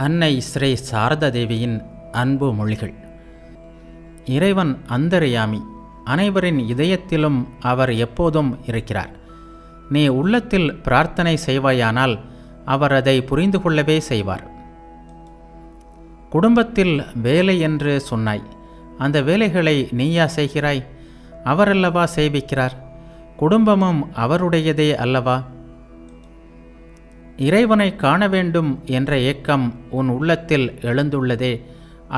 அன்னை ஸ்ரீ சாரதா தேவியின் அன்பு மொழிகள். இறைவன் அந்தர்யாமி, அனைவரின் இதயத்திலும் அவர் எப்போதும் இருக்கிறார். நீ உள்ளத்தில் பிரார்த்தனை செய்வாயானால் அவர் அதை புரிந்து கொள்ளவே செய்வார். குடும்பத்தில் வேலை என்று சொன்னாய், அந்த வேலைகளை நீயா செய்கிறாய்? அவரல்லவா செய்விக்கிறார். குடும்பமும் அவருடையதே அல்லவா? இறைவனை காண வேண்டும் என்ற ஏக்கம் உன் உள்ளத்தில் எழுந்துள்ளதே,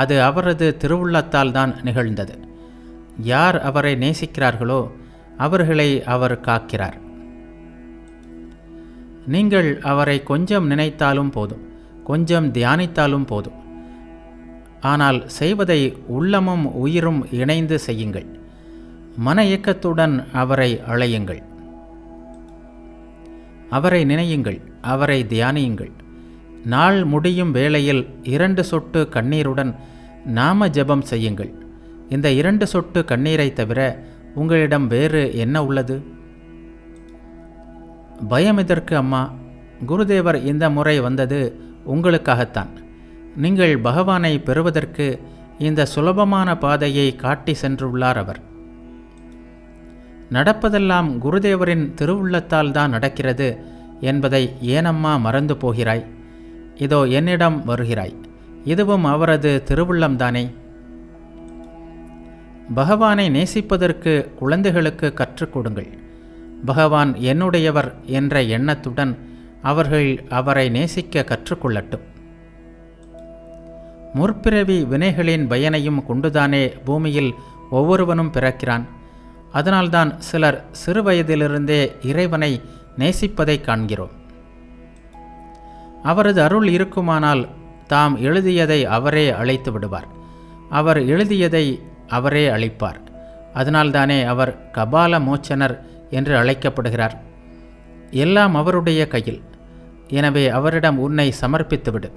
அது அவரது திருவுள்ளத்தால் தான் நிகழ்ந்தது. யார் அவரை நேசிக்கிறார்களோ அவர்களை அவர் காக்கிறார். நீங்கள் அவரை கொஞ்சம் நினைத்தாலும் போதும், கொஞ்சம் தியானித்தாலும் போதும். ஆனால் செய்வதை உள்ளமும் உயிரும் இணைந்து செய்யுங்கள். மன இயக்கத்துடன் அவரை அழையுங்கள். அவரை நினையுங்கள், அவரை தியானியுங்கள். நாள் முடியும் வேளையில் 2 சொட்டு கண்ணீருடன் நாம ஜெபம் செய்யுங்கள். இந்த 2 சொட்டு கண்ணீரை தவிர உங்களிடம் வேறு என்ன உள்ளது? பயம் எதற்கு அம்மா? குருதேவர் இந்த முறை வந்தது உங்களுக்காகத்தான். நீங்கள் பகவானை பெறுவதற்கு இந்த சுலபமான பாதையை காட்டி சென்றுள்ளார் அவர். நடப்பதெல்லாம் குருதேவரின் திருவுள்ளத்தால் தான் நடக்கிறது என்பதை ஏனம்மா மறந்து போகிறாய்? இதோ என்னிடம் வருகிறாய், இதுவும் அவரது திருவுள்ளம்தானே. பகவானை நேசிப்பதற்கு குழந்தைகளுக்கு கற்றுக் கொடுங்கள். பகவான் என்னுடையவர் என்ற எண்ணத்துடன் அவர்கள் அவரை நேசிக்க கற்றுக்கொள்ளட்டும். முற்பிறவி வினைகளின் பயனையும் கொண்டுதானே பூமியில் ஒவ்வொருவனும் பிறக்கிறான். அதனால்தான் சிலர் சிறுவயதிலிருந்தே இறைவனை நேசிப்பதை காண்கிறோம். அவரது அருள் இருக்குமானால் தாம் எழுதியதை அவரே அழைத்து விடுவார். அவர் எழுதியதை அவரே அளிப்பார். அதனால்தானே அவர் கபால மோச்சனர் என்று அழைக்கப்படுகிறார். எல்லாம் அவருடைய கையில். எனவே அவரிடம் உன்னை சமர்ப்பித்துவிடு.